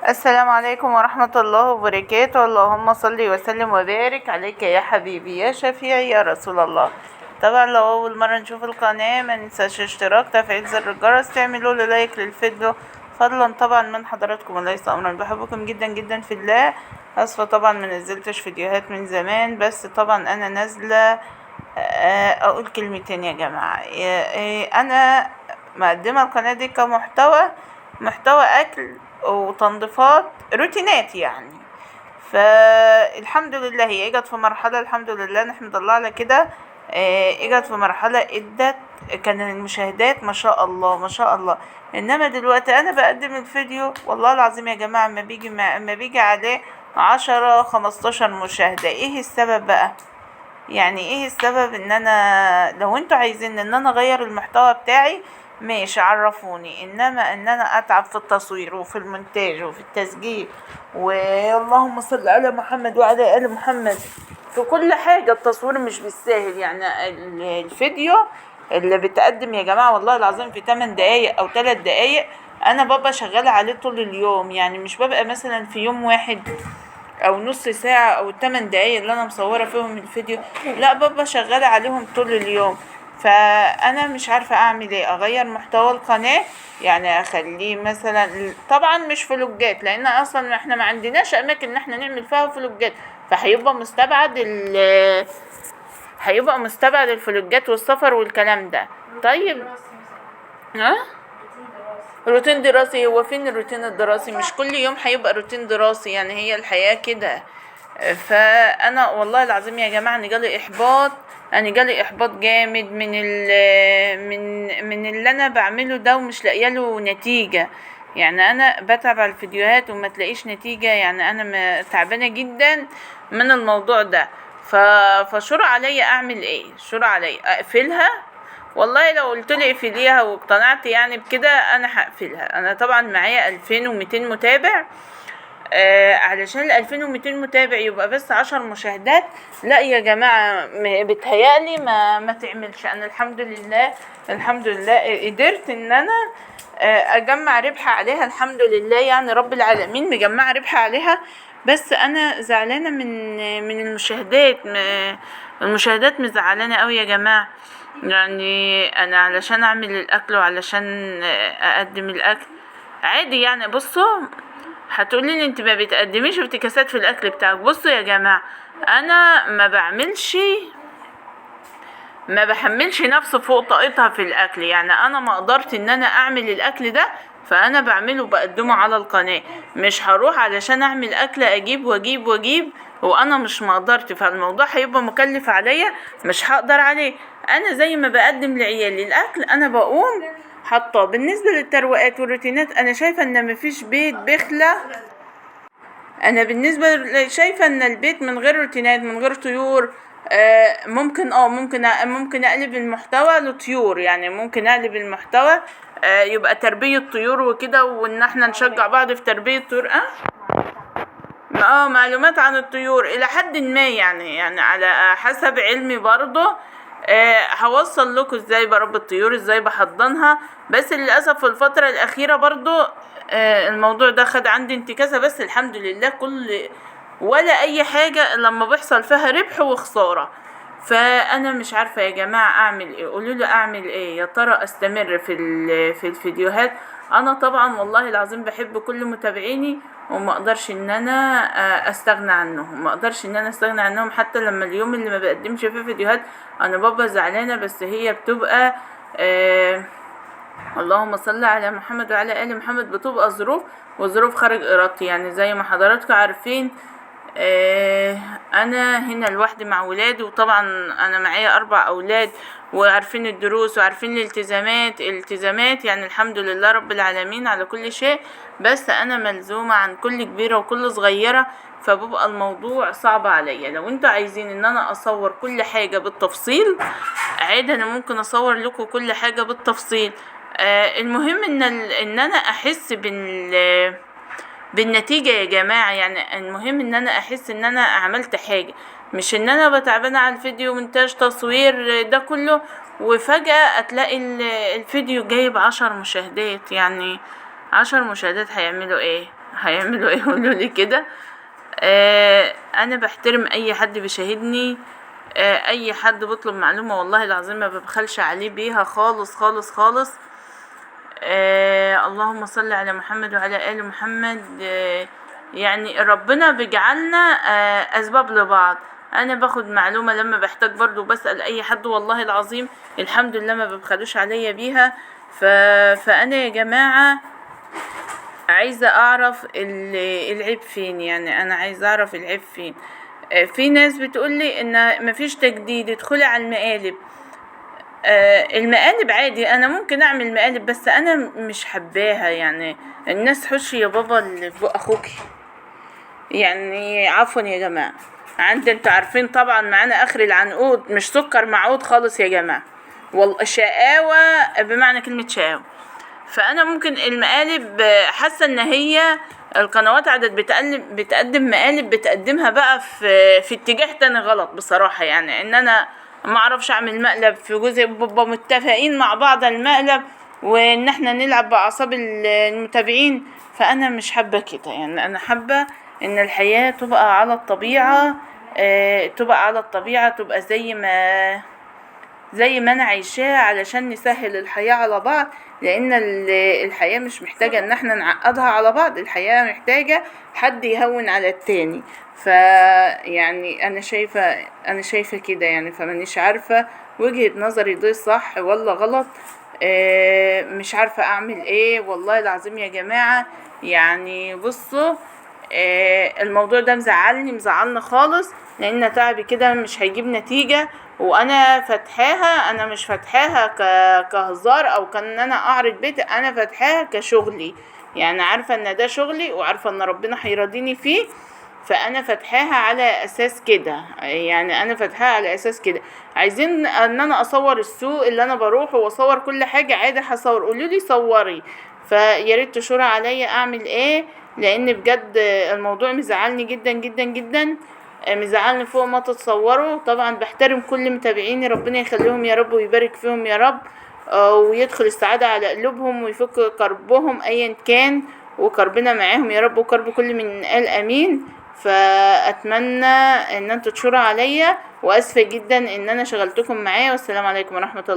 السلام عليكم ورحمة الله وبركاته. اللهم صل وسلم وبارك عليك يا حبيبي يا شفيعي يا رسول الله. طبعا لو أول مرة نشوف القناة ما ننساش اشتراك، تفعيل زر الجرس، تعملوا لي لايك للفيديو فضلا طبعا من حضراتكم، وليس أمرا. بحبكم جدا جدا في الله. اسفة طبعا ما نزلتش فيديوهات من زمان، بس طبعا انا نازلة اقول كلمتين يا جماعة. انا مقدمة القناة دي محتوى اكل وتنظيفات روتينات يعني. فالحمد لله هي اجت في مرحلة، الحمد لله نحمد الله على كده. اجت في مرحلة ادت كان المشاهدات ما شاء الله ما شاء الله. انما دلوقتي انا بقدم الفيديو والله العظيم يا جماعة ما بيجي عليه 10 15 مشاهدة. ايه السبب بقى؟ يعني ايه السبب؟ ان انا لو انتوا عايزين ان انا اغير المحتوى بتاعي ماشي عرفوني، انما ان انا اتعب في التصوير وفي المونتاج وفي التسجيل واللهم صل على محمد وعلى ال محمد في كل حاجة، التصوير مش بالساهل. يعني الفيديو اللي بتقدم يا جماعة والله العظيم في 8 دقايق او 3 دقايق انا ببقى شغالة عليه طول اليوم. يعني مش ببقى مثلا في يوم واحد او نص ساعة او 8 دقايق اللي انا مصورة فيهم الفيديو، لا ببقى شغالة عليهم طول اليوم. فانا مش عارفة اعمل ايه، اغير محتوى القناة يعني اخليه مثلا طبعا مش فلوجات، لان اصلا احنا ما عندناش اماكن ان احنا نعمل فيها فلوجات، فهيبقى مستبعد الفلوجات والسفر والكلام ده. طيب ها روتين دراسي؟ هو فين الروتين الدراسي؟ مش كل يوم هيبقى روتين دراسي، يعني هي الحياة كده. فانا والله العظيم يا جماعة انا جالي احباط جامد من اللي انا بعمله ده، ومش لاقيه له نتيجة. يعني انا بتعب على الفيديوهات وما تلاقيش نتيجة، يعني انا تعبانة جدا من الموضوع ده. فشور عليا اعمل ايه؟ شور عليا اقفلها؟ والله لو قلت لي اقفليها واقتنعت يعني بكده انا هقفلها. انا طبعا معايا 2200 متابع، علشان ال 2200 متابع يبقى بس 10 مشاهدات؟ لا يا جماعة بتهيألي ما تعملش. انا الحمد لله قدرت ان انا اجمع ربح عليها، الحمد لله يعني رب العالمين مجمع ربح عليها. بس انا زعلانة من المشاهدات مزعلانة قوي يا جماعة. يعني انا علشان اعمل الاكل وعلشان اقدم الاكل عادي يعني. بصوا هتقولي لي انت ما بتقدميش افتكاسات في الاكل بتاعك. بصوا يا جماعه انا ما بحملش نفسي فوق طاقتها في الاكل. يعني انا ما قدرت ان انا اعمل الاكل ده، فانا بعمله وبقدمه على القناه. مش هروح علشان اعمل اكل اجيب واجيب وانا مش مقدرت، فالموضوع هيبقى مكلف عليا مش هقدر عليه. انا زي ما بقدم لعيالي الاكل انا بقوم حاطه. بالنسبه للترويقات والروتينات انا شايفه ان مفيش بيت بيخلى. انا بالنسبه شايفه ان البيت من غير روتينات من غير طيور ممكن اقلب المحتوى لطيور. يعني ممكن اقلب المحتوى يبقى تربيه طيور وكده، وان احنا نشجع بعض في تربيه طيور. معلومات عن الطيور الى حد ما، يعني على حسب علمي برضه. هوصل لكم ازاي بربي الطيور، ازاي بحضنها. بس للاسف في الفتره الاخيره برضه الموضوع ده خد عندي انتكاسه. بس الحمد لله ولا اي حاجه لما بيحصل فيها ربح وخساره. فانا مش عارفه يا جماعه اعمل ايه، قولوا لي اعمل ايه يا ترى. استمر في الفيديوهات؟ انا طبعا والله العظيم بحب كل متابعيني وما اقدرش ان انا استغنى عنهم. حتى لما اليوم اللي ما بقدمش فيه فيديوهات انا ببقى زعلانه، بس هي بتبقى اللهم صل على محمد وعلى ال محمد بتبقى ظروف خارج ارادتي. يعني زي ما حضراتكم عارفين انا هنا لوحدي مع ولادي، وطبعا انا معايا 4 اولاد وعارفين الدروس وعارفين الالتزامات يعني الحمد لله رب العالمين على كل شيء. بس انا ملزومة عن كل كبيرة وكل صغيرة، فببقى الموضوع صعب عليا. لو انتوا عايزين ان انا اصور كل حاجة بالتفصيل عادي، انا ممكن اصور لكم كل حاجة بالتفصيل. المهم ان انا احس بالنتيجة يا جماعة. يعني المهم ان انا احس ان انا عملت حاجة، مش ان انا بتعبانة على الفيديو مونتاج تصوير ده كله وفجأة تلاقي الفيديو جايب 10 مشاهدات. يعني 10 مشاهدات هيعملوا ايه؟ هيعملوا ايه؟ يقولوا لي كده. انا بحترم اي حد بيشاهدني، اي حد بيطلب معلومة والله العظيم ما ببخلش عليه بيها خالص خالص خالص. اللهم صل على محمد وعلى آل محمد. يعني ربنا بيجعلنا اسباب لبعض. انا باخد معلومة لما بحتاج برضو بسأل اي حد والله العظيم الحمد لله ما ببخلوش عليا بيها. فانا يا جماعة عايزة اعرف العيب فين، يعني انا عايزة اعرف العيب فين. في ناس بتقولي ان مفيش تجديد، ادخلي على المقالب. المقالب عادي، انا ممكن اعمل مقالب بس انا مش حباها. يعني الناس حشي يا بابا اللي في بق اخوكي، يعني عفوا يا جماعة. انتوا عارفين طبعا معانا اخر العنقود مش سكر معقود خالص يا جماعة، والله شقاوة بمعنى كلمة شقاوة. فانا ممكن المقالب حاسة ان هي القنوات عدد بتقدم مقالب بتقدمها بقى في اتجاه تاني غلط بصراحة. يعني ان انا ما اعرفش اعمل مقلب في جزء، بيبقى متفقين مع بعض المقلب وان احنا نلعب باعصاب المتابعين. فانا مش حابة كده، يعني انا حابة ان الحياة تبقى على الطبيعة. تبقى على الطبيعة، تبقى زي ما انا عايشاها علشان نسهل الحياة على بعض. لان الحياة مش محتاجة ان احنا نعقدها على بعض، الحياة محتاجة حد يهون على التاني. يعني انا شايفة كده يعني. فمانيش عارفة وجهة نظري دي صح ولا غلط. مش عارفة اعمل ايه والله العظيم يا جماعة. يعني بصوا، الموضوع ده مزعلنا خالص، لان تعبي كده مش هيجيب نتيجة. وانا فتحاها، انا مش فتحاها كهزار او كان انا اعرض بيتي، انا فتحاها كشغلي. يعني عارفة ان ده شغلي وعارفة ان ربنا هيرضيني فيه. فانا فتحاها على اساس كده، يعني انا فتحاها على اساس كده. عايزين ان انا اصور السوق اللي انا بروحه واصور كل حاجة عادي هصور، قولولي صوري. فياريت تشوري عليا اعمل ايه، لان بجد الموضوع مزعلني جدا جدا جدا. مزعلني فوق ما تتصوروا. طبعا بحترم كل متابعيني، ربنا يخليهم يا رب ويبارك فيهم يا رب. ويدخل السعادة على قلوبهم ويفك كربهم ايا كان، وكربنا معاهم يا رب وكرب كل من قال امين. فاتمنى ان انتوا تشوروا عليا، واسفة جدا ان انا شغلتكم معايا، والسلام عليكم ورحمة الله.